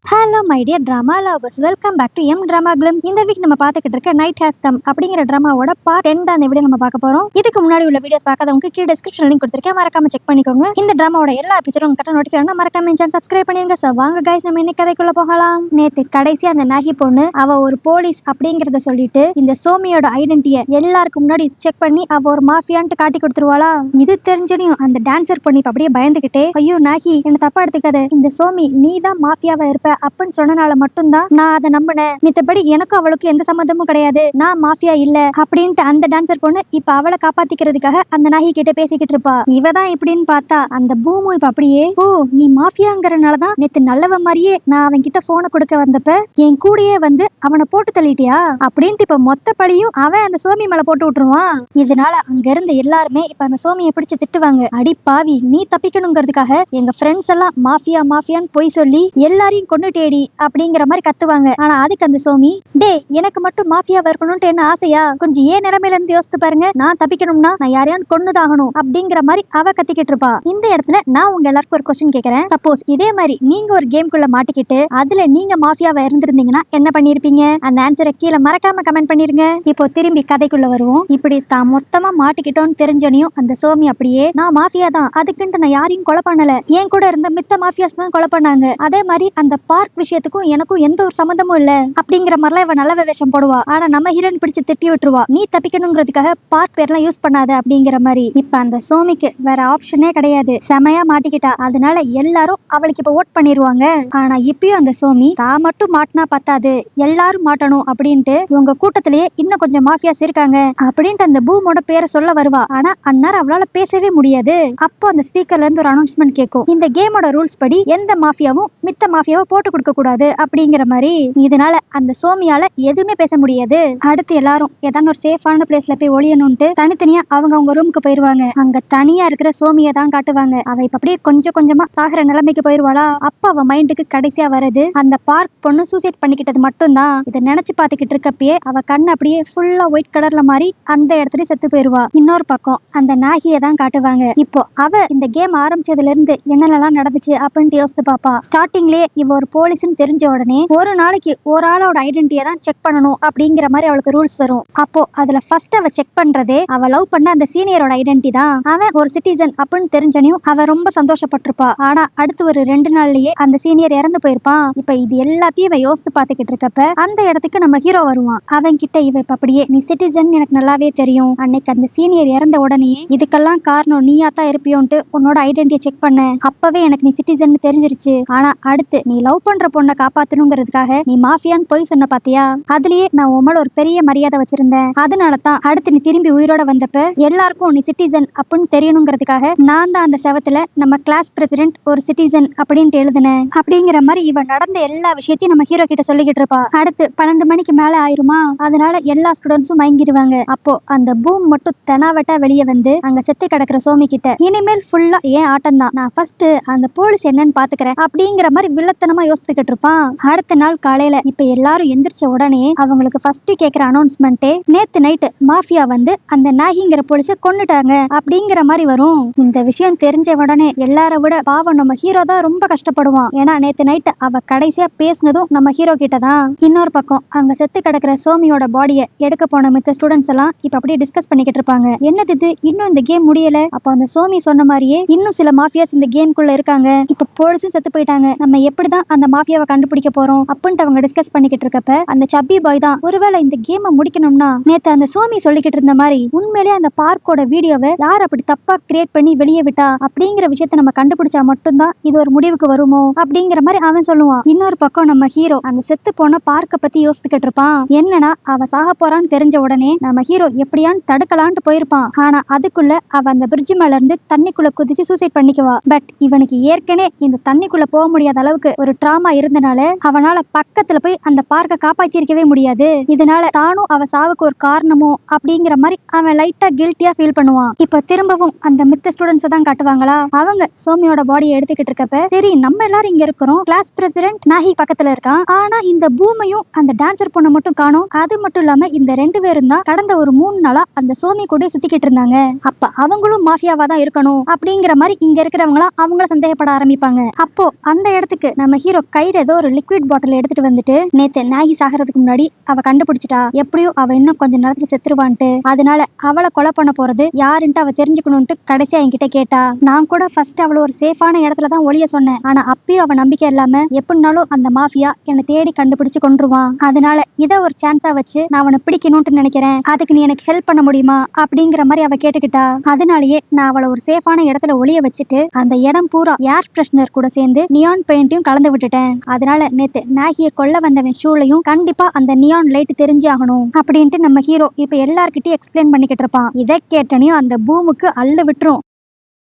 Hello my dear drama lovers, welcome back to M drama glimpse. இந்த week நம்ம பார்த்துக்கிட்டு இருக்க நைட் ஹேஸ் கம் அப்படிங்கிற ட்ராமாவோட பார்ட் 10 தான் இந்த வீடியோ நம்ம பார்க்க போறோம். இதுக்கு முன்னாடி உள்ள வீடியோஸ் பார்க்காதவங்க கீழே டிஸ்கிரிப்ஷன் லிங்க் கொடுத்திருக்கேன், மறக்காம செக் பண்ணிக்கோங்க. இந்த ட்ராமாவோட எல்லா எபிசோடும் உங்களுக்கு நோட்டிஃபை ஆனா மறக்காம சேனல் சப்ஸ்கிரைப் பண்ணிருங்க. சோ வாங்க गाइस, நம்ம இன்னைக்கு கதைக்குள்ள போகலாம். நேத்து கடைசி அந்த நாகி பொண்ணு அவ ஒரு போலீஸ் அப்படிங்கறத சொல்லிட்டு இந்த சோமியோட ஐடென்டிட்டியை எல்லாருக்கும் முன்னாடி செக் பண்ணி அவ ஒரு மாஃபியான்ட்டு காட்டி கொடுத்துருவாளா. இது தெரிஞ்சனையும் அந்த டான்சர் பொண்ணு அப்படியே பயந்துகிட்டே, ஐயோ நாகி என்ன தப்பா எடுத்துக்காத, இந்த சோமி நீ தான் மாஃபியாவா இருப்ப அப்படின்னு சொன்னனால மட்டும்தான் நான் அதை நம்பினேன். மித்தபடி எனக்கும் அவளுக்கு எந்த சம்மந்தமும் கிடையாது, நான் மாஃபியா இல்ல அப்படின்ட்டு அந்த டான்சர் பொண்ணு இப்ப அவளை காப்பாத்திக்கிறதுக்காக அந்த நாகி கிட்ட பேசிக்கிட்டு இருப்பா. இவதான் இப்படின்னு பார்த்தா அந்த பூமு இப்ப அப்படியே, ஓ நீ மாஃபியாங்கிறனாலதான் நேத்து நல்லவ மாதிரியே நான் அவன் கிட்ட போனை கொடுக்க வந்தப்ப என் கூடயே வந்து அவனை போட்டு தள்ளிட்டியா அப்படின்ட்டு இப்ப மொத்த பழியும் அவன் அந்த சோமி மேல போட்டு விட்டுருவான். இதனால அங்க இருந்த எல்லாருமே இப்ப அந்த சோமியை பிடிச்சு திட்டுவாங்க. அடி பாவி, நீ தப்பிக்கணுங்கிறதுக்காக எங்க ஃப்ரெண்ட்ஸ் எல்லாம் மாஃபியா மாஃபியான்னு போய் சொல்லி எல்லாரையும் கொண்டுட்டேடி அப்படிங்கிற மாதிரி கத்துவாங்க. ஆனா அதுக்கு அந்த சோமி, டே எனக்கு மட்டும் மாஃபியாவா இருக்கணும்னு என்ன ஆசையா, கொஞ்சம் ஏன் நிலைமையில இருந்து யோசித்து பாருங்க, நான் தப்பிக்கணும்னா நான் யாரையாவது கொன்னுதாகணும் அப்படிங்கிற மாதிரி அவ கத்திக்கிட்டு இருப்பா. இந்த இடத்துல நான் உங்க எல்லாருக்கும் ஒரு கொஸ்டின் கேக்குறேன். சப்போஸ் இதே மாதிரி நீங்க ஒரு கேம்குள்ள மாட்டிக்கிட்டு அதுல நீங்க மாஃபியாவா இருந்திருந்தீங்கன்னா என்ன பண்ணிருப்பீங்க? அந்த ஆன்சரை கீழே மறக்காம கமெண்ட் பண்ணிருங்க. இப்போ திரும்பி கதைக்குள்ள வருவோம். இப்படி தான் மொத்தமா மாட்டிக்கிட்டோம்னு தெரிஞ்சனையும் அந்த சோமி அப்படியே, நான் மாஃபியா தான், அதுக்குன்ட்டு நான் யாரையும் கொலை பண்ணல, என் கூட இருந்த மித்த மாஃபியாஸ் தான் கொலை பண்ணாங்க, அதே மாதிரி அந்த பார்க் விஷயத்துக்கும் எனக்கும் எந்த ஒரு சம்மந்தமும் இல்ல அப்படிங்கிற மாதிரிலாம் இவ நல்ல வேஷம் போடுவா. ஆனா நம்ம ஹீரோயின் பிடிச்சு திட்டி விட்டுருவா, நீ தப்பிக்கணுங்கிறதுக்காக பார்க் பேர்லாம் யூஸ் பண்ணாத அப்படிங்கிற மாதிரி. இப்ப அந்த சோமிக்கு வேற ஆப்ஷனே கிடையாது, செமையா மாட்டிக்கிட்டா. அதனால எல்லாரும் அவளுக்கு இப்ப ஓட் பண்ணிருவாங்க. ஆனா இப்பயும் அந்த சோமி தான் மட்டும் மாட்டினா பத்தாது, எல்லாரும் மாட்டணும் அப்படின்ட்டு உங்க கூட்டத்திலேயே இன்னும் கொஞ்சம் மாஃபியாஸ் இருக்காங்க அப்படின்ட்டு அந்த பூமோட பேரை சொல்ல வருவா. ஆனா அந்நேரம் அவளால பேசவே முடியாது. அப்போ அந்த ஸ்பீக்கர்ல இருந்து ஒரு அனௌன்ஸ்மெண்ட் கேட்கும், இந்த கேமோட ரூல்ஸ் படி எந்த மாஃபியாவும் மித்த மாஃபியாவை போட்டு கொடுக்க கூடாது அப்படிங்கிற மாதிரி. இதனால அந்த சோமியால எதுவுமே பேச முடியாது. அடுத்து எல்லாரும் ஏதாவது ஒரு சேஃபான பிளேஸ்ல போய் ஒளியணும்ட்டு தனித்தனியா அவங்க ரூமுக்கு போயிருவாங்க. அங்க தனியா இருக்கிற சோமியை தான் காட்டுவாங்க. அவ இப்ப அப்படியே கொஞ்சம் கொஞ்சமா சாகிற நிலைமைக்கு போயிருவாளா. அப்ப அவ மைண்டுக்கு கடைசியா வருது அந்த பார்க் பொண்ணு சூசைட் பண்ணிக்கிட்டது மட்டும்தான். இதை நினைச்சு பாத்துக்கிட்டு இருக்கப்பயே அவ கண்ணு அப்படியே ஃபுல்லா ஒயிட் கலர்ல மாதிரி அந்த இடத்துல செத்து போயிருவா. இன்னொரு பக்கம் அந்த நாகியை தான் காட்டுவாங்க. இப்போ அவ இந்த கேம் ஆரம்பிச்சதுல இருந்து என்னென்னலாம் நடந்துச்சு அப்படின்ட்டு யோசித்து பாப்பா. ஸ்டார்டிங்லயே இவ ஒரு போலீஸ்னு தெரிஞ்ச உடனே ஒரு நாளைக்கு ஒரு ஆளோட ஐடென்டிட்டியை தான் செக் பண்ணணும் அப்படிங்கிற மாதிரி அவளுக்கு ரூல்ஸ் வரும். அப்போ அதுல ஃபர்ஸ்ட் அவ செக் பண்றதே அவ லவ் பண்ண அந்த சீனியரோட ஐடென்டிட்டி தான். அவன் ஒரு சிட்டிசன் அப்படின்னு தெரிஞ்சனையும் அவ ரொம்ப சந்தோஷப்பட்டிருப்பா. ஆனா அடுத்து ஒரு 2 நாள்லயே அந்த சீனியர் இறந்து போயிருப்பான். இப்ப இது எல்லாத்தையும் இவ யோசித்து பாத்துக்கிட்டு இருக்கப்ப அந்த இடத்துக்கு நம்ம ஹீரோ வருவான். அவன் கிட்ட இவ இப்ப அப்படியே, நீ சிட்டிசன் எனக்கு நல்லாவே தெரியும், அன்னைக்கு அந்த சீனியர் இறந்த உடனே இதுக்கெல்லாம் காரணம் நீயா தான் இருப்பியோன்ட்டு உன்னோட ஐடென்டிட்டியை செக் பண்ண, அப்பவே எனக்கு நீ சிட்டிசன் தெரிஞ்சிருச்சு. ஆனா அடுத்து நீ லவ் பண்ற பொண்ணை காப்பாத்தணுங்கிறதுக்காக நீ மாஃபியான்னு போய் சொன்ன பாத்தியா, அதுலயே நான் உன் மேல ஒரு பெரிய மரியாதை வச்சிருந்தேன். அதனாலதான் அடுத்து நீ திரும்பி உயிரோட வந்தப்ப எல்லாருக்கும் நீ சிட்டிசன் அப்படின்னு தெரியணுங்கிறதுக்காக நான் தான் அந்த செவத்துல நம்ம கிளாஸ் பிரசிடென்ட் ஒரு சிட்டிசன் அப்படின்ட்டு எழுதுனேன் அப்படிங்கிற மாதிரி இவ நடந்த எல்லா விஷயத்தையும் நம்ம ஹீரோ கிட்ட சொல்லிக்கிட்டு இருப்பா. அடுத்து 12 மணிக்கு மேல ஆயிருமா, அதனால எல்லா ஸ்டூடெண்ட்ஸும் மயங்கிடுவாங்க. அப்போ அந்த பூம் மட்டும் தெனாவட்டா வெளியே வந்து அங்க செத்து கிடக்குற சோமி கிட்ட, இனிமேல் ஃபுல்லா ஏன் ஆட்டம் தான், நான் ஃபர்ஸ்ட் அந்த போலீஸ் என்னன்னு பாத்துக்கிறேன் அப்படிங்கிற மாதிரி வில்லத்தனமா யோசிச்சுக்கிட்டு இருப்பான். அடுத்த நாள் காலையில இப்ப எல்லாரும் எந்திரிச்ச உடனே அவங்களுக்கு ஃபர்ஸ்ட் கேக்குற அனௌன்ஸ்மெண்ட்டே, நேத்து நைட்டு மாஃபியா வந்து அந்த நாகிங்கிற போலீஸை கொன்னுட்டாங்க அப்படிங்கிற மாதிரி வரும். இந்த விஷயம் தெரிஞ்ச உடனே எல்லார விட பாவம் நம்ம ஹீரோ தான் ரொம்ப கஷ்டப்படுவான். ஏன்னா நேத்து நைட்டு அவ கடைசியா பேசினதும் நம்ம ஹீரோ கிட்ட தான். இன்னொரு பக்கம் அங்க செத்து கிடக்குற சோமியோட பாடியை எடுக்க போன மித்த ஸ்டூடெண்ட்ஸ் எல்லாம் இப்ப அப்படியே டிஸ்கஸ் பண்ணிக்கிட்டு இருப்பாங்க. என்னது இது, இன்னும் இந்த கேம் முடியல, அப்ப அந்த சோமி சொன்ன மாதிரியே இன்னும் சில மாஃபியாஸ் இந்த கேம்குள்ள இருக்காங்க, இப்ப போலீஸும் செத்து போயிட்டாங்க, நம்ம எப்படிதான் அந்த மாஃபியாவை கண்டுபிடிக்க போறோம் அப்படின்ட்டு அவங்க டிஸ்கஸ் பண்ணிக்கிட்டு இருக்கப்ப அந்த சப்பி பாய் தான், ஒருவேளை இந்த கேமை முடிக்கணும்னா நேத்து அந்த சோமி சொல்லிக்கிட்டு இருந்த மாதிரி உண்மையிலேயே அந்த பார்க்கோட வீடியோவை யார் அப்படி தப்பா கிரியேட் பண்ணி வெளியே விட்டா அப்படிங்கிற விஷயத்த நம்ம கண்டுபிடிச்சா மட்டும்தான் இது ஒரு முடிவுக்கு வருமோ அப்படிங்கிற மாதிரி அவன் சொல்லுவான். இன்னொரு பக்கம் நம்ம ஹீரோ அந்த செத்து போன பார்க்க பத்தி யோசிச்சுக்கிட்டு இருப்பான். என்னன்னா அவ சாக போறான்னு தெரிஞ்ச உடனே நம்ம ஹீரோ எப்படியான்னு தடுக்கலான்ட்டு போயிருப்பான். ஆனா அதுக்குள்ள அவ அந்த பிரிட்ஜ் மேல இருந்து தண்ணிக்குள்ள குதிச்சு சூசைட் பண்ணிக்குவா. பட் இவனுக்கு ஏற்கனவே இந்த தண்ணிக்குள்ள போக முடியாத அளவுக்கு ஒரு டிராமா இருந்தனால அவனால பக்கத்துல போய் அந்த பார்க்க காப்பாத்திருக்கவே முடியாது. இதனால தானும் அவ சாவுக்கு ஒரு காரணமோ அப்படிங்கிற மாதிரி அவன் லைட்டா கில்ட்டியா ஃபீல் பண்ணுவான். இப்ப திரும்பவும் அந்த மித்த ஸ்டூடெண்ட்ஸ் தான் காட்டுவாங்களா. அவங்க சோமியோட பாடியை எடுத்துக்கிட்டு இருக்கப்ப, சரி நம்ம எல்லாரும் இங்க இருக்கிறோம், கிளாஸ் பிரசிடென்ட் நாகி பக்கத்துல இருக்கான், ஆனா இந்த பூமையும் அந்த டான்சர் பொண்ணை மட்டும் காணோம். அது மட்டும் இல்லாம இந்த 2 பேரும் தான் கடந்த ஒரு 3 நாளா அந்த சோமி கூட சுத்திக்கிட்டு இருந்தாங்க. அப்ப அவங்களும் மாஃபியாவா தான் இருக்கணும் அப்படிங்கிற மாதிரி இங்க இருக்கிறவங்களா அவங்கள சந்தேகப்பட ஆரம்பிப்பாங்க. அப்போ அந்த இடத்துக்கு நம்ம ஹீரோ கையில ஏதோ ஒரு லிக்விட் பாட்டில் எடுத்துட்டு வந்துட்டு, நேத்து நாகி சாகிறதுக்கு முன்னாடி அவ கண்டுபிடிச்சிட்டா, எப்படியும் அவ இன்னும் கொஞ்ச நேரத்துல செத்துருவான்ட்டு, அதனால அவளை கொலை பண்ண போறது யாருன்ட்டு அவ தெரிஞ்சுக்கணும்ட்டு கடைசியா என்கிட்ட கேட்டா. நான் கூட ஃபர்ஸ்ட் அவளை ஒரு சேஃபான இடத்துல தான் ஒளிய சொன்னேன். ஆனா அப்பயும் அவ நம்பிக்கை இல்லாம எப்படினாலும் அந்த மாஃபியா என்னை தேடி கண்டுபிடிச்சு கொன்றுவான். அதனால இதை ஒரு சான்ஸா வச்சு நான் அவனை பிடிக்கணும்னு நினைக்கிறேன். அதுக்கு நீ எனக்கு ஹெல்ப் பண்ண முடியுமா அப்படிங்கிற மாதிரி அவ கேட்டுக்கிட்டா. அதனாலேயே நான் அவளை ஒரு சேஃபான இடத்துல ஒளிய வச்சுட்டு அந்த இடம் பூரா ஏர் ஃப்ரெஷ்னர் கூட சேர்ந்து நியான் பெயிண்டையும் கலந்து விட்டுட்டேன். அதனால நேத்து நாகியை கொல்ல வந்தவன் ஷூலையும் கண்டிப்பா அந்த நியான் லைட் தெரிஞ்சு ஆகணும் அப்படின்ட்டு நம்ம ஹீரோ இப்ப எல்லார்கிட்டயும் எக்ஸ்பிளைன் பண்ணிக்கிட்டு இருப்பான். இதை கேட்டனையும் அந்த பூமுக்கு அள்ளு விட்டுரும்.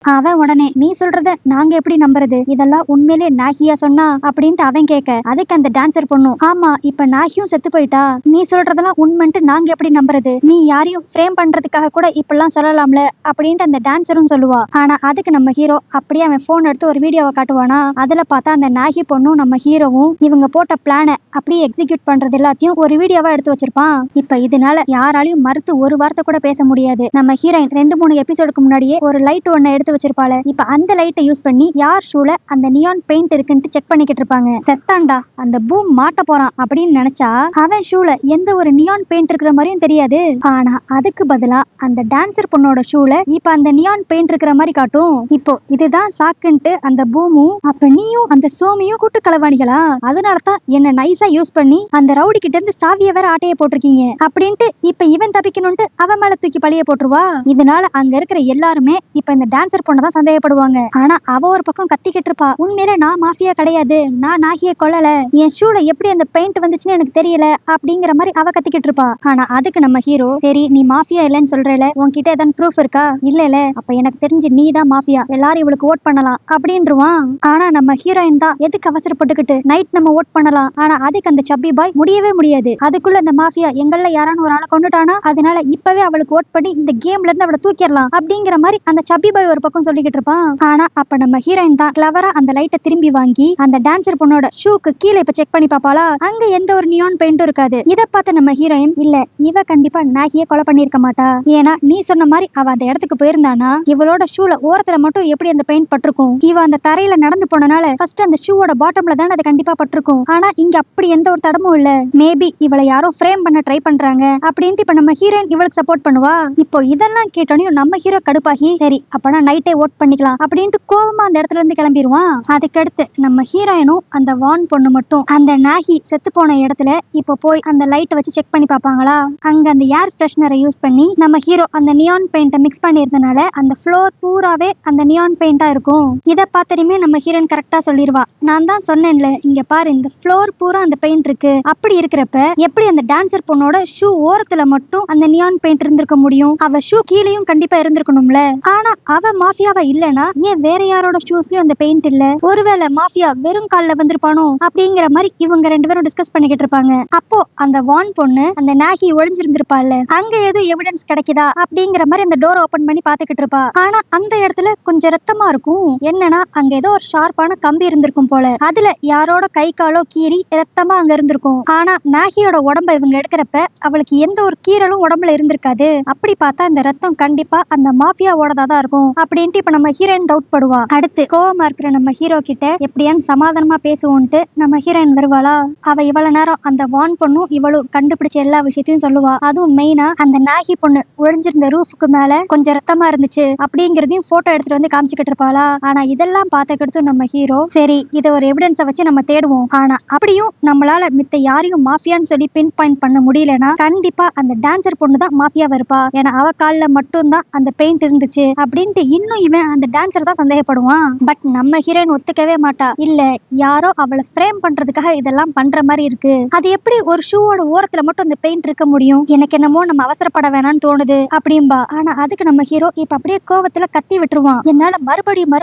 அவன் உடனே, நீ சொல்றத நாங்க எப்படி நம்புறது, இதெல்லாம் உண்மையிலே நாகியா சொன்னா அப்படின்ட்டு அவன் கேட்க, அதுக்கு அந்த டான்சர் பொண்ணும், ஆமா இப்ப நாகியும் செத்து போயிட்டா, நீ சொல்றதெல்லாம் உண்மைன்ட்டு நாங்க எப்படி நம்புறது, நீ யாரையும் ஃப்ரேம் பண்றதுக்காக கூட இப்பெல்லாம் சொல்லலாம்ல அப்படின்ட்டு அந்த டான்சரும் சொல்லுவா. ஆனா அதுக்கு நம்ம ஹீரோ அப்படியே அவன் போன் எடுத்து ஒரு வீடியோவை காட்டுவானா. அதுல பார்த்தா அந்த நாகி பொண்ணும் நம்ம ஹீரோவும் இவங்க போட்ட பிளானை அப்படியே எக்ஸிக்யூட் பண்றது எல்லாத்தையும் ஒரு வீடியோவா எடுத்து வச்சிருப்பான். இப்ப இதனால யாராலையும் மறுத்து ஒரு வார்த்தை கூட பேச முடியாது. நம்ம ஹீரோயின் 2-3 எபிசோடுக்கு முன்னாடியே ஒரு லைட் ஒண்ணு எடுத்து வச்சிருப்பாள. இப்ப அந்த லைட்டை யூஸ் பண்ணி யார் ஷூல அந்த நியான் பெயிண்ட் இருக்குன்னு செக் பண்ணிக்கிட்டு இருப்பாங்க. செத்தாண்டா, அந்த பூம் மாட்ட போறான் அப்படின்னு நினைச்சா அவன் ஷூல எந்த ஒரு நியான் பெயிண்ட் இருக்கிற மாதிரியும் தெரியாது. ஆனா அதுக்கு பதிலா அந்த டான்சர் பொண்ணோட ஷூல இப்ப அந்த நியான் பெயிண்ட் இருக்கிற மாதிரி காட்டும். இப்போ இதுதான் சாக்குன்ட்டு அந்த பூமும், அப்ப நீயும் அந்த சோமியும் கூட்டு களவாணிகளா, அதனாலதான் என்ன நைஸா யூஸ் பண்ணி அந்த ரவுடி கிட்ட இருந்து சாவிய வேற ஆட்டைய போட்டிருக்கீங்க அப்படின்ட்டு இப்ப இவன் தப்பிக்கணும்ட்டு அவன் மேல தூக்கி பழிய போட்டுருவா. இதனால அங்க இருக்கிற எல்லாருமே இப்ப இந்த டான்சர் பொண்ணதான் சந்தேகப்படுவாங்க. ஆனா அவ ஒரு பக்கம் கத்திக்கிட்டு இருப்பா, உண்மையில நான் மாஃபியா கிடையாது, நான் நாகியை கொல்லல, என் ஷூல எப்படி அந்த பெயிண்ட் வந்துச்சுன்னு எனக்கு தெரியல அப்படிங்கிற மாதிரி அவ கத்திக்கிட்டு இருப்பா. ஆனா அதுக்கு நம்ம ஹீரோ, சரி நீ மாஃபியா இல்லன்னு சொல்றல, உன்கிட்ட ஏதாவது ப்ரூஃப் இருக்கா, இல்ல அப்ப எனக்கு தெரிஞ்சு நீ தான் மாஃபியா, எல்லாரும் இவளுக்கு ஓட் பண்ணலாம் அப்படின்றுவான். ஆனா நம்ம ஹீரோயின் தான், எதுக்கு அவசரப்பட்டுக்கிட்டு, நைட் நம்ம ஓட் பண்ணலாம், ஆனா அதுக்கு அந்த சப்பி பாய் முடியவே முடியாது, அதுக்குள்ள அந்த மாஃபியா எங்கள யாரான ஒரு ஆளை கொண்டுட்டானா, அதனால இப்பவே அவளுக்கு ஓட் பண்ணி இந்த கேம்ல இருந்து அவளை தூக்கிடலாம் அப்படிங்கிற மாதிரி அந்த சப்பி பாய் ஒரு பக்கம் சொல்லிக்கிட்டு இருப்பான். ஆனா அப்ப நம்ம ஹீரோயின் தான் கிளவரா அந்த லைட்டை திரும்பி வாங்கி அந்த டான்சர் பொண்ணோட ஷூக்கு கீழே இப்ப செக் பண்ணி பாப்பாளா. அங்க எந்த ஒரு நியான் பெயிண்டும் இருக்காது. இத பார்த்த நம்ம ஹீரோயின், இல்ல இவ கண்டிப்பா நாகியை கொலை பண்ணிருக்க மாட்டா, ஏன்னா நீ சொன்ன மாதிரி அவ அந்த இடத்துக்கு போயிருந்தானா இவளோட ஷூல ஓரத்துல மட்டும் எப்படி அந்த பெயிண்ட் பட்டிருக்கும், இவ அந்த தரையில நடந்து போனனால ஃபர்ஸ்ட் அந்த ஷூவோட பாட்டம்ல தான் அது கண்டிப்பா பட்டிருக்கும். ஆனா இங்க அப்படி எந்த ஒரு தடமும் இல்ல, மேபி இவளை யாரோ ஃப்ரேம் பண்ண ட்ரை பண்றாங்க அப்படின்ட்டு இப்ப நம்ம ஹீரோயின் இவளுக்கு சப்போர்ட் பண்ணுவா. இப்போ இதெல்லாம் கேட்டோனையும் நம்ம ஹீரோ கடுப்பாகி, சரி அப்பனா நைட்டே ஓட் பண்ணிக்கலாம் அப்படின்ட்டு கோவமா அந்த இடத்துல இருந்து கிளம்பிடுவான். அதுக்கடுத்து நம்ம ஹீரோயினும் அந்த வான் பொண்ணு மட்டும் அந்த நாகி செத்து போன இடத்துல இப்போ போய் அந்த லைட்டை வச்சு செக் பண்ணி பார்ப்பாங்களா. அங்க அந்த ஏர் ஃப்ரெஷ்னரை யூஸ் பண்ணி நம்ம ஹீரோ அந்த நியான் பெயிண்ட்டை மிக்ஸ் பண்ணியிருந்தனால அந்த ஃப்ளோர் பூராவே அந்த நியான் பெயிண்டா இருக்கும். இதை பார்த்ததுமே நம்ம ஹீரோயின் கரெக்டா சொல்லிடுவா, நான் தான் சொன்னேன்ல இங்க பாரு இந்த ஃப்ளோர் பூரா அந்த பெயிண்ட் இருக்கு, அப்படி இருக்கிறப்ப எப்படி அந்த டான்சர் பொண்ணோட ஷூ ஓரத்துல மட்டும் அந்த நியான் பெயிண்ட் இருந்திருக்க முடியும், அவ ஷூ கீழேயும் கண்டிப்பா இருந்திருக்கணும்ல. ஆனா அவ மாஃபியாவா இல்லனா ஏன் வேற யாரோட ஷூஸ்லயும் அந்த பெயிண்ட் இல்ல, ஒருவேளை மாஃபியா வெறும் கால்ல வந்திருப்பானோ அப்படிங்கிற மாதிரி இவங்க 2 பேரும் டிஸ்கஸ் பண்ணிக்கிட்டு இருப்பாங்க. அப்போ அந்த வான் பொண்ணு அந்த நாகி ஒளிஞ்சிருந்திருப்பாள்ல, அங்க ஏதோ எவிடன்ஸ் கிடைக்குதா அப்படிங்கிற மாதிரி அந்த டோர் ஓபன் பண்ணி பாத்துக்கிட்டு இருப்பா. ஆனா அந்த இடத்துல கொஞ்சம் ரத்தமா இருக்கும். என்னன்னா அங்க ஏதோ ஒரு ஷார்ப்பான கம்பி இருந்திருக்கும் போல, அதுல யாரோட கை காலோ கீறி ரத்தமா அங்க இருந்திருக்கும். ஆனா நாகியோட உடம்ப இவங்க எடுக்கிறப்ப அவளுக்கு எந்த ஒரு கீறலும் உடம்புல இருந்திருக்காது. அப்படி பார்த்தா இந்த ரத்தம் கண்டிப்பா அந்த மாஃபியாவோடதா தான் இருக்கும் அப்படின்ட்டு இப்ப நம்ம ஹீரோயின் டவுட் படுவா. அடுத்து கோவமா இருக்கிற நம்ம ஹீரோ கிட்ட எப்படியான்னு சமாதானமா பேசுவோன்ட்டு நம்ம ஹீரோயின் வருவாளா. அவ இவ்வளவு நேரம் அந்த வான் பொண்ணும் இவளும் கண்டுபிடிச்ச எல்லா விஷயத்தையும் சொல்லுவா. அதுவும் மெயினா அந்த நாகி பொண்ணு ஒழிஞ்சிருந்த ரூஃபுக்கு மேல கொஞ்சம் ரத்தமா இருந்துச்சு அப்படிங்கறதையும் போட்டோ எடுத்துட்டு வந்து காமிச்சுக்கிட்டு இருப்பாளா. ஆனா இதெல்லாம் பார்த்துக்கிட்டு நம்ம ஹீரோ, சரி இதை ஒரு எவிடன்ஸை வச்சு நம்ம தேடுவோம், ஆனா அப்படியும் நம்மளால மித்த யாரையும் மாஃபியான்னு சொல்லி பின் பாயிண்ட் பண்ண முடியலன்னா கண்டிப்பா அந்த டான்சர் பொண்ணு தான் மாஃபியாவா இருப்பா, ஏன்னா அவ கால்ல மட்டும் தான் அந்த பெயிண்ட் இருந்துச்சு அப்படின்ட்டு இன்னும் இவன் அந்த டான்சர் தான் சந்தேகப்படுவான். பட் நம்ம ஹீரோயின் ஒத்துக்கவே மாட்டா. இல்ல யாரோ அவளை ஃப்ரேம் பண்றதுக்காக இதெல்லாம் பண்ற மாதிரி இருக்கு, அது எப்படி ஒரு ஷூவோட ஓரத்துல மட்டும் அந்த பெயிண்ட் இருக்க முடியும், எனக்கு என்னமோ நம்ம அவசரப்பட வேணாம்னு தோணுது அப்படின்பா. ஆனா அதுக்கு நம்ம ஹீரோ இப்ப அப்படியே கோவத்துல கத்தி விட்டுருவான், என்னால மறுபடியும்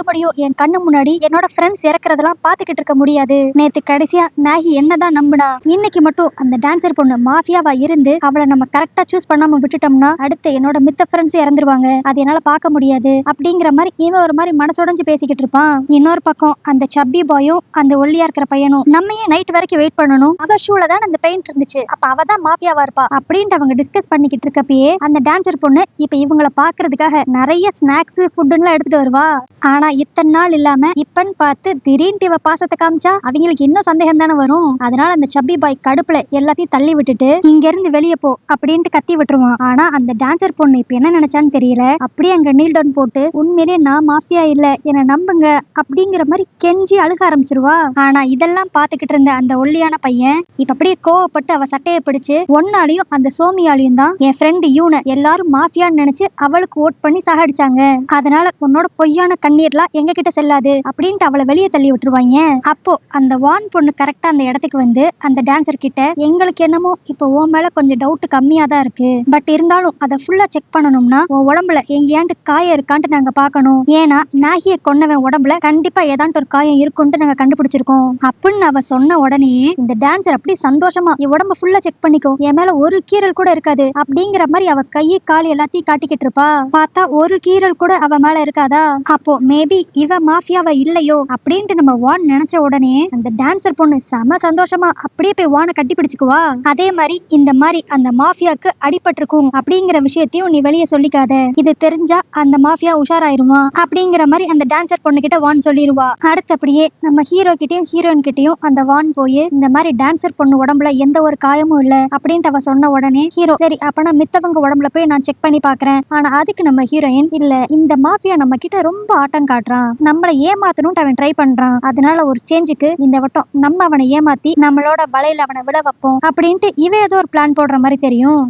என் கண்ணு முன்னாடி என்னோட ஃப்ரெண்ட்ஸ் இறக்குறதெல்லாம் பாத்துக்கிட்டு இருக்க முடியாது, நேத்து கடைசியா நாகி என்னதான் நம்புனா, இன்னைக்கு மட்டும் அந்த டான்சர் பொண்ணு மாஃபியாவா இருந்து அவளை நம்ம கரெக்டா சூஸ் பண்ணாம விட்டுட்டோம்னா அடுத்து என்னோட மித்த ஃப்ரெண்ட்ஸ் இறந்துருவாங்க, அது என்னால பார்க்க முடியாது அப்படி அப்படிங்கிற மாதிரி இவன் ஒரு மாதிரி மனசுடைஞ்சு பேசிக்கிட்டு இருப்பான். இன்னொரு பக்கம் அந்த சப்பி பாயும் அந்த ஒல்லியா இருக்கிற பையனும் நம்ம ஏன் நைட் வரைக்கும் வெயிட் பண்ணணும், அவ ஷூல தான் அந்த பெயிண்ட் இருந்துச்சு, அப்ப அவ தான் மாஃபியாவா இருப்பா அப்படின்ட்டு அவங்க டிஸ்கஸ் பண்ணிக்கிட்டு இருக்கப்பயே அந்த டான்சர் பொண்ணு இப்ப இவங்கள பாக்குறதுக்காக நிறைய ஸ்நாக்ஸ் ஃபுட்டுன்னு எடுத்துட்டு வருவா. ஆனா இத்தனை நாள் இல்லாம இப்பன்னு பார்த்து திடீர்னு இவ பாசத்தை காமிச்சா அவங்களுக்கு இன்னும் சந்தேகம் தானே வரும். அதனால அந்த சப்பி பாய் கடுப்புல எல்லாத்தையும் தள்ளி விட்டுட்டு இங்க இருந்து வெளியே போ அப்படின்ட்டு கத்தி விட்டுருவான். ஆனா அந்த டான்சர் பொண்ணு இப்ப என்ன நினைச்சான்னு தெரியல. அப்படியே அங்க நீல் டவுன் போட்டு உண்மையிலே நான் மாஃபியா இல்ல என்ன நம்புங்க அப்படிங்கிற மாதிரி கெஞ்சி அழுக ஆரம்பிச்சிருவா. ஆனா இதெல்லாம் பாத்துக்கிட்டு இருந்த அந்த ஒல்லியான பையன் இப்ப அப்படியே கோவப்பட்டு அவ சட்டையை பிடிச்சு ஒன்னாலையும் அந்த சோமியாலையும் தான் என் ஃப்ரெண்டு யூனை எல்லாரும் மாஃபியான்னு நினைச்சு அவளுக்கு ஓட் பண்ணி சாகடிச்சாங்க, அதனால உன்னோட பொய்யான கண்ணீர்லாம் எங்க கிட்ட செல்லாது அப்படின்ட்டு அவளை வெளியே தள்ளி விட்டுருவாங்க. அப்போ அந்த வான் பொண்ணு கரெக்டா அந்த இடத்துக்கு வந்து அந்த டான்சர் கிட்ட எங்களுக்கு என்னமோ இப்போ உன் மேல கொஞ்சம் டவுட் கம்மியா தான் இருக்கு, பட் இருந்தாலும் அதை ஃபுல்லா செக் பண்ணணும்னா உன் உடம்புல எங்கேயாண்டு காயம் இருக்கான்ட்டு நாங்க பாக்கணும், ஏன்னா நாகியை கொன்னவன் உடம்புல கண்டிப்பா ஏதாண்டு ஒரு காயம் இருக்கும்ட்டு நாங்க கண்டுபிடிச்சிருக்கோம் அப்படின்னு அவ சொன்ன உடனே இந்த டான்சர் அப்படி சந்தோஷமா என் உடம்ப ஃபுல்லா செக் பண்ணிக்கோ, என் மேல ஒரு கீரல் கூட இருக்காது அப்படிங்கிற மாதிரி அவ கையை கால் எல்லாத்தையும் காட்டிக்கிட்டு இருப்பா. பார்த்தா ஒரு கீரல் கூட அவ மேல இருக்காதா, அப்போ மேபி இவ மாஃபியாவ இல்லையோ அப்படின்ட்டு நம்ம வான் நினைச்ச உடனே அந்த டான்சர் பொண்ணு செம சந்தோஷமா அப்படியே போய் வானை கட்டி பிடிச்சுக்குவா. அதே மாதிரி இந்த மாதிரி அந்த மாஃபியாக்கு அடிபட்டிருக்கும் அப்படிங்கிற விஷயத்தையும் நீ வெளியே சொல்லிக்காத, இது தெரிஞ்சா அந்த மாஃபியா உஷாராயிருமா அப்படிங்கிற மாதிரி அந்த டான்சர் பொண்ணு கிட்ட வான் சொல்லிடுவா. அடுத்தபடியே நம்ம ஹீரோ கிட்டயும் ஹீரோயின் கிட்டயும் அந்த வான் போய் இந்த மாதிரி டான்சர் பொண்ணு உடம்புல எந்த ஒரு காயமும் இல்ல அப்படின்ட்டு அவ சொன்ன உடனே ஹீரோ சரி அப்பனா மித்தவங்க உடம்புல போய் நான் செக் பண்ணி பாக்குறேன், ஆனா அதுக்கு நம்ம ஹீரோயின் இல்ல இந்த மாஃபியா நம்ம கிட்ட ரொம்ப ஆட்டம் காட்டுறான், நம்மள ஏமாத்தணும்னு அவன் ட்ரை பண்றான், அதனால ஒரு சேஞ்சுக்கு இந்த வட்டம் நம்ம அவனை ஏமாத்தி நம்மளோட வலையில அவனை விட வைப்போம் அப்படின்ட்டு இவ ஏதோ ஒரு பிளான் போடுற மாதிரி தெரியும்.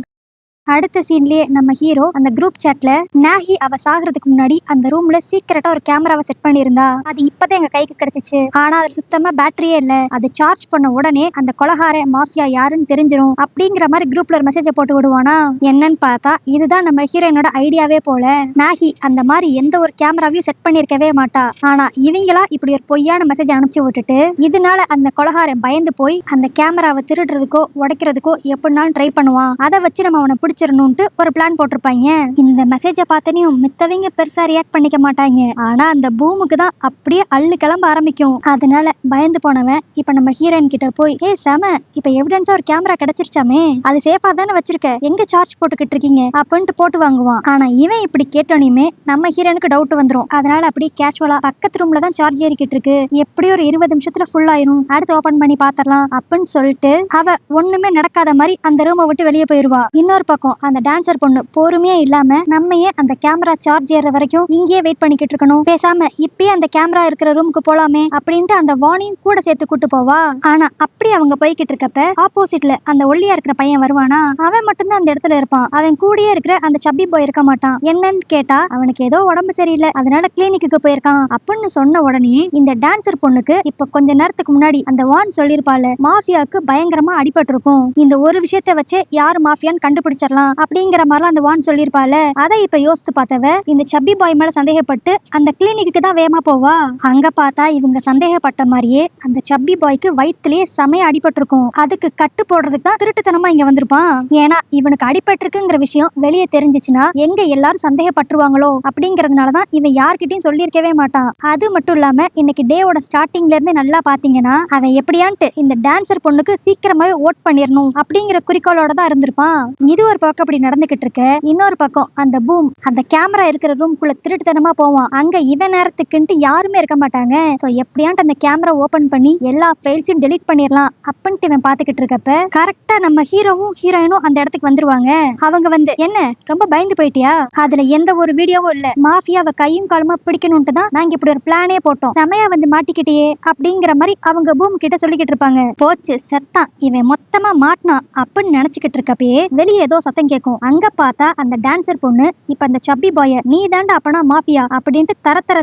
அடுத்த சீன்லயே நம்ம ஹீரோ அந்த குரூப் சாட்ல நாகி அவ சாகிறதுக்கு முன்னாடி அந்த ரூம்ல சீக்கிரட்டா ஒரு கேமராவை செட் பண்ணியிருந்தா, அது இப்பதான் எங்க கைக்கு கிடைச்சிச்சு, ஆனா அது சுத்தமா பேட்டரியே இல்ல, அது சார்ஜ் பண்ண உடனே அந்த கொலகார மாஃபியா யாருன்னு தெரிஞ்சிரும் அப்படிங்கிற மாதிரி குரூப்ல ஒரு மெசேஜை போட்டு விடுவானா. என்னன்னு பார்த்தா இதுதான் நம்ம ஹீரோயினோட ஐடியாவே போல. நாகி அந்த மாதிரி எந்த ஒரு கேமராவையும் செட் பண்ணிருக்கவே மாட்டா, ஆனா இவங்களா இப்படி ஒரு பொய்யான மெசேஜ் அனுப்பிச்சு விட்டுட்டு இதனால அந்த கொலகாரன் பயந்து போய் அந்த கேமராவை திருடுறதுக்கோ உடைக்கிறதுக்கோ எப்படினாலும் ட்ரை பண்ணுவான், அதை வச்சு நம்ம அவனை ஒரு பிளான் போட்டிருப்பாங்க. இந்த மெசேஜை பார்த்தனையும் மித்தவங்க பெருசா ரியாக்ட் பண்ணிக்க மாட்டாங்க, ஆனா அந்த பூமுக்கு தான் அப்படியே அள்ளு கிளம்ப ஆரம்பிக்கும். அதனால பயந்து போனவன் இப்ப நம்ம ஹீரோயின் கிட்ட போய் ஏ செம இப்ப எவிடன்ஸா ஒரு கேமரா கிடைச்சிருச்சாமே, அது சேஃபா தானே வச்சிருக்க, எங்க சார்ஜ் போட்டுக்கிட்டு இருக்கீங்க அப்படின்ட்டு போட்டு வாங்குவான். ஆனா இவன் இப்படி கேட்டோனையுமே நம்ம ஹீரோனுக்கு டவுட் வந்துரும். அதனால அப்படி கேஷுவலா பக்கத்து ரூம்ல தான் சார்ஜ் ஏறிக்கிட்டு இருக்கு, எப்படி ஒரு 20 நிமிஷத்துல ஃபுல் ஆயிரும், அடுத்து ஓபன் பண்ணி பாத்திரலாம் அப்படின்னு சொல்லிட்டு அவ ஒண்ணுமே நடக்காத மாதிரி அந்த ரூமை விட்டு வெளியே போயிருவா. இன்னொரு பக்கம் அந்த டான்சர் பொண்ணு பொறுமையே இல்லாம நம்மையே அந்த கேமரா சார்ஜ் ஏற வரைக்கும் இங்கேயே வெயிட் பண்ணிக்கிட்டு இருக்கணும், பேசாம இப்பயே அந்த கேமரா இருக்கிற ரூமுக்கு போலாமே அப்படின்ட்டு அந்த வார்னிங் கூட சேர்த்து கூட்டு போவா. ஆனா அப்படி அவங்க போய்கிட்டு இருக்கப்ப ஆப்போசிட்ல அந்த ஒல்லியா இருக்கிற பையன் வருவானா, அவன் மட்டும்தான் அந்த இடத்துல இருப்பான், அவன் கூடயே இருக்கிற அந்த சப்பி பாய் இருக்க மாட்டான். என்னன்னு கேட்டா அவனுக்கு ஏதோ உடம்பு சரியில்லை அதனால கிளினிக்கு போயிருக்கான் அப்படின்னு சொன்ன உடனே இந்த டான்சர் பொண்ணுக்கு இப்ப கொஞ்ச நேரத்துக்கு முன்னாடி அந்த வான் சொல்லிருப்பாள் மாஃபியாவுக்கு பயங்கரமா அடிபட்டிருக்கும், இந்த ஒரு விஷயத்த வச்சு யாரு மாஃபியான்னு கண்டுபிடிச்சிடலாம் அப்படிங்கிற மாதிரிலாம் அந்த வான் சொல்லிருப்பாள். அதை இப்ப யோசித்து பார்த்தவ இந்த சப்பி பாய் மேல சந்தேகப்பட்டு அந்த கிளினிக்கு தான் வேகமா போவா. அங்க பார்த்தா இவங்க சந்தேகப்பட்ட மாதிரியே அந்த சப்பி பாய்க்கு வயிற்றுலயே செமையா அடிபட்டிருக்கும், அதுக்கு கட்டு போடுறதுக்கு தான் திருட்டுத்தனமா இங்க வந்திருப்பான். ஏன்னா இவனுக்கு அடிபட்டிருக்குங்கிற விஷயம் வெளியே தெரிஞ்சிச்சுன்னா எங்க எல்லாரும் சந்தேகப்பட்டுருவாங்களோ அப்படிங்கறதுனாலதான் இவன் யார்கிட்டயும் சொல்லியிருக்கவே மாட்டான். அது மட்டும் இல்லாம இன்னைக்கு டேவோட ஸ்டார்டிங்ல இருந்து நல்லா பாத்தீங்கன்னா அவன் எப்படியான்ட்டு இந்த டான்சர் பொண்ணுக்கு சீக்கிரமாவே ஓட் பண்ணிடணும் அப்படிங்கிற குறிக்கோளோட தான் இருந்திருப்பான். இது ஒரு பக்கம் அப்படி நடந்துகிட்டு இருக்க, இன்னொரு பக்கம் அந்த பூம் அந்த கேமரா இருக்கிற ரூம்குள்ள திருட்டுத்தனமா போவான். அங்க இவன் நேரத்துக்குன்ட்டு யாருமே இருக்க மாட்டாங்க. சோ எப்படியான்ட்டு அந்த கேமரா ஓபன் பண்ணி எல்லா ஃபைல்ஸையும் டெலீட் பண்ணிடலாம் அப்படின்ட்டு இவன் பாத்துக்கிட்டு இருக்கப்ப கரெக்டா நம்ம ஹீரோவும் ஹீரோயினும் அந்த இடத்துக்கு வந்துருவாங்க. அவங்க வந்து என்ன ரொம்ப பயந்து போயிட்டியா, அதுல எந்த ஒரு வீடியோவும் இல்ல, மாஃபியாவை கையும் காலமா பிடிக்கணும்ட்டு தான் நாங்க இப்படி ஒரு பிளானே போட்டோம், செமையா வந்து மாட்டிக்கிட்டே அப்படிங்கிற மாதிரி அவங்க பூம் கிட்ட சொல்லிக்கிட்டு இருப்பாங்க. போச்சு செத்தான் இவன் மொத்தமா மாட்டினான் அப்படின்னு நினைச்சுக்கிட்டு இருக்கப்பயே வெளியே ஏதோ சத்தம் கேட்கும். அங்க பார்த்தா அந்த டான்சர் பொண்ணு இப்ப அந்த சப்பி பாய நீ தாண்டா அப்பனா மாஃபியா அப்படின்ட்டு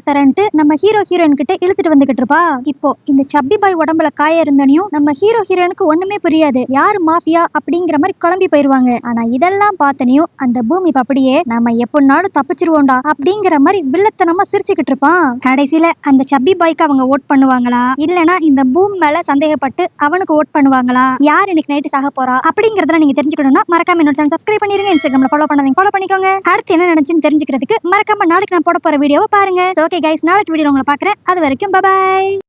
தரன்ட்டு நம்ம ஹீரோ ஹீரோயின் கிட்ட இழுத்துட்டு வந்துகிட்டு இருப்பா. இப்போ இந்த சப்பி பாய் உடம்புல காய இருந்தனையும் நம்ம ஹீரோ ஹீரோயினுக்கு ஒண்ணுமே புரியாது, யாரு மாஃபியா அப்படிங்கிற மாதிரி குழம்பி போயிருவாங்க. ஆனா இதெல்லாம் பார்த்தனையும் அந்த பூமி இப்ப அப்படியே நம்ம எப்படினாலும் தப்பிச்சிருவோம்டா அப்படிங்கிற மாதிரி வில்லத்தனமா சிரிச்சுக்கிட்டு இருப்பான். கடைசியில அந்த சப்பி பாய்க்கு அவங்க ஓட் பண்ணுவாங்களா இல்லனா இந்த பூம் மேல சந்தேகப்பட்டு அவனுக்கு ஓட் பண்ணுவாங்களா, யார் இன்னைக்கு நைட்டு சாக போறா அப்படிங்கறத நீங்க தெரிஞ்சுக்கணும்னா மறக்காம என்னோட சேனல் சப்ஸ்கிரைப் பண்ணிருங்க. இன்ஸ்டாகிராம்ல ஃபாலோ பண்ணாதீங்க, ஃபாலோ பண்ணிக்கோங்க. அடுத்து என்ன நடந்துச்சுன்னு தெரிஞ்சுக்கிறதுக்கு மறக்காம நாளைக்கு நான் போட போற வீடியோவை பாருங்க. ஓகே கைஸ், நாளைக்கு வீடியோ உங்களை பார்க்குறேன். அது வரைக்கும் பை.